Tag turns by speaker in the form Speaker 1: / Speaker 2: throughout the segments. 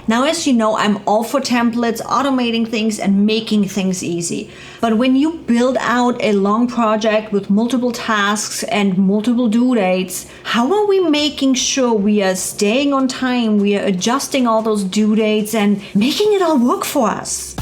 Speaker 1: Now, as you know, I'm all for templates, automating things, and making things easy. But when you build out a long project with multiple tasks and multiple due dates, how are we making sure we are staying on time, we are adjusting all those due dates and making it all work for us?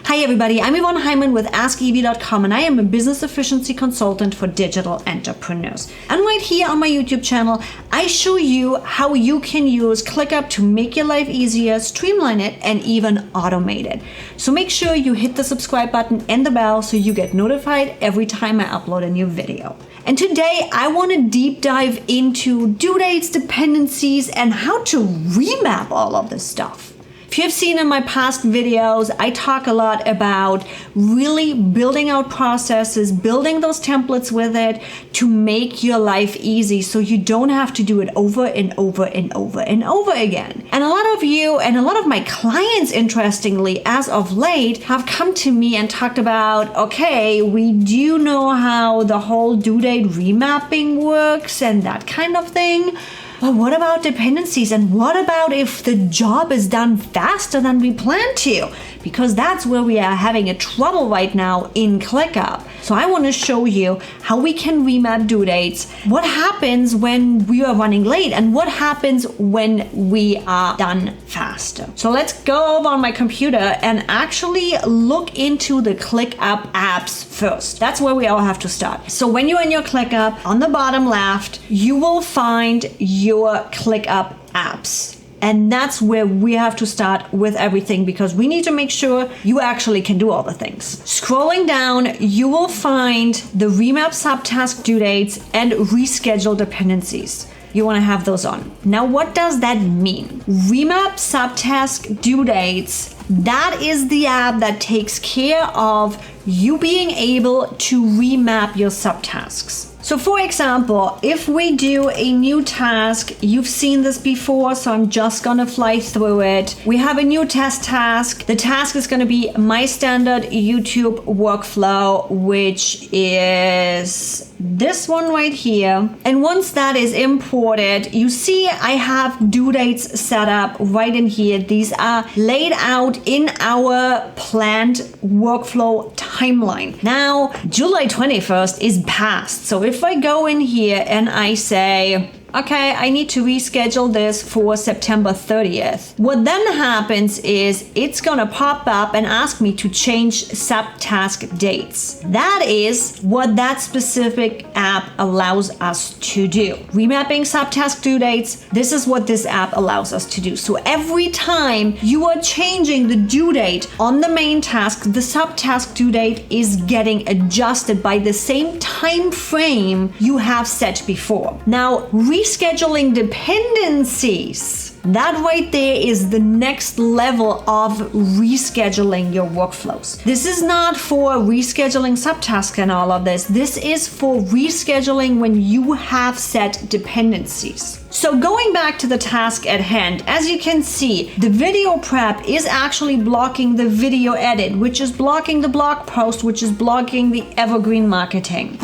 Speaker 1: Hi everybody, I'm Yvonne Hyman with AskEV.com, and I am a business efficiency consultant for digital entrepreneurs. And right here on my YouTube channel, I show you how you can use ClickUp to make your life easier, streamline it, and even automate it. So make sure you hit the subscribe button and the bell so you get notified every time I upload a new video. And today I want to deep dive into due dates, dependencies, and how to remap all of this stuff. If you've seen in my past videos, I talk a lot about really building out processes, building those templates with it to make your life easy so you don't have to do it over and over and over and over again. And a lot of you and a lot of my clients, interestingly, as of late, have come to me and talked about, okay, we do know how the whole due date remapping works and that kind of thing. But what about dependencies? And what about if the job is done faster than we planned to? Because that's where we are having a trouble right now in ClickUp. So I want to show you how we can remap due dates, what happens when we are running late, and what happens when we are done faster. So let's go over on my computer and actually look into the ClickUp apps first. That's where we all have to start. So when you're in your ClickUp, on the bottom left, you will find your ClickUp apps. And that's where we have to start with everything because we need to make sure you actually can do all the things. Scrolling down, you will find the Remap Subtask Due Dates and Reschedule Dependencies. You want to have those on. Now, what does that mean? Remap Subtask Due Dates, that is the app that takes care of you being able to remap your subtasks. So for example, if we do a new task, you've seen this before, so I'm just gonna fly through it. We have a new test task. The task is gonna be my standard YouTube workflow, which is this one right here. And once that is imported, you see I have due dates set up right in here. These are laid out in our planned workflow timeline. Now, July 21st is past. So if I go in here and I say, okay, I need to reschedule this for September 30th. What then happens is it's gonna pop up and ask me to change subtask dates. That is what that specific app allows us to do. Remapping subtask due dates, this is what this app allows us to do. So every time you are changing the due date on the main task, the subtask due date is getting adjusted by the same time frame you have set before. Now, rescheduling dependencies, that right there is the next level of rescheduling your workflows. This is not for rescheduling subtasks and all of this. This is for rescheduling when you have set dependencies. So going back to the task at hand, as you can see, the video prep is actually blocking the video edit, which is blocking the blog post, which is blocking the evergreen marketing.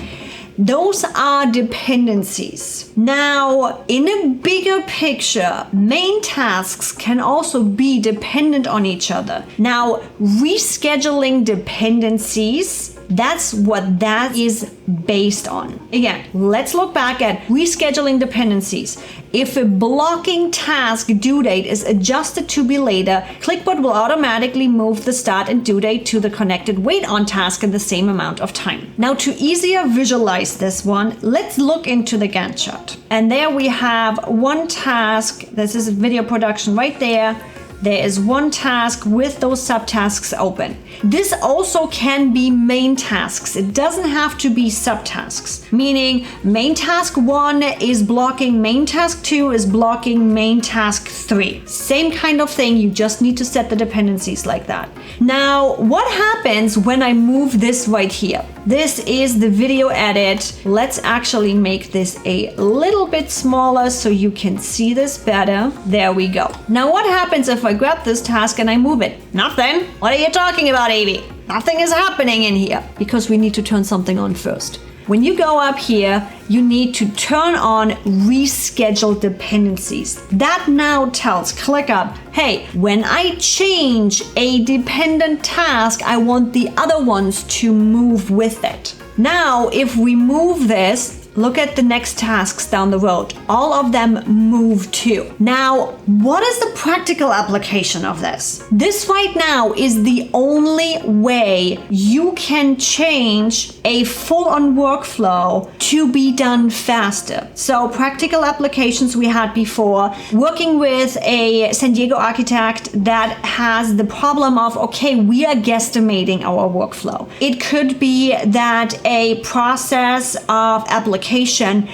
Speaker 1: Those are dependencies. Now, in a bigger picture, main tasks can also be dependent on each other. Now, rescheduling dependencies, that's what that is based on. Again, let's look back at rescheduling dependencies. If a blocking task due date is adjusted to be later, ClickBot will automatically move the start and due date to the connected wait on task in the same amount of time. Now, to easier visualize this one, let's look into the Gantt chart. And there we have one task. This is video production right there. There is one task with those subtasks open. This also can be main tasks. It doesn't have to be subtasks, meaning main task 1 is blocking main task 2 is blocking main task 3. Same kind of thing, you just need to set the dependencies like that. Now, what happens when I move this right here? This is the video edit. Let's actually make this a little bit smaller so you can see this better. There we go. Now, what happens if I grab this task and I move it? Nothing. What are you talking about, Avi? Nothing is happening in here because we need to turn something on first. when you go up here, you need to turn on Reschedule Dependencies. That now tells ClickUp, hey, when I change a dependent task, I want the other ones to move with it. Now, if we move this, look at the next tasks down the road. All of them move too. Now, what is the practical application of this? This right now is the only way you can change a full-on workflow to be done faster. So practical applications we had before, working with a San Diego architect that has the problem of, okay, we are guesstimating our workflow. It could be that a process of application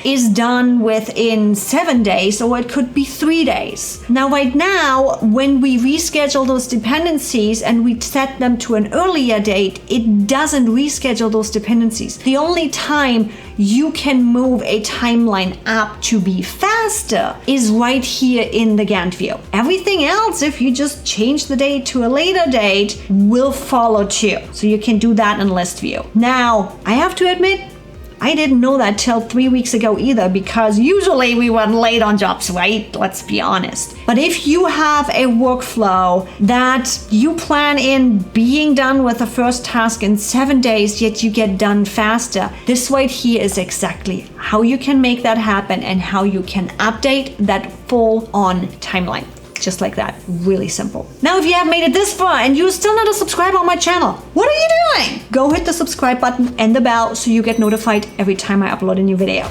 Speaker 1: is done within 7 days, or it could be 3 days. Now, right now, when we reschedule those dependencies and we set them to an earlier date, it doesn't reschedule those dependencies. The only time you can move a timeline up to be faster is right here in the Gantt view. Everything else, if you just change the date to a later date, will follow too. So you can do that in list view. Now, I have to admit, I didn't know that till 3 weeks ago either, because usually we run late on jobs, right? Let's be honest. But if you have a workflow that you plan in being done with the first task in 7 days, yet you get done faster, this right here is exactly how you can make that happen and how you can update that full-on timeline. Just like that. Really simple. Now, if you have made it this far and you're still not a subscriber on my channel, what are you doing? Go hit the subscribe button and the bell so you get notified every time I upload a new video.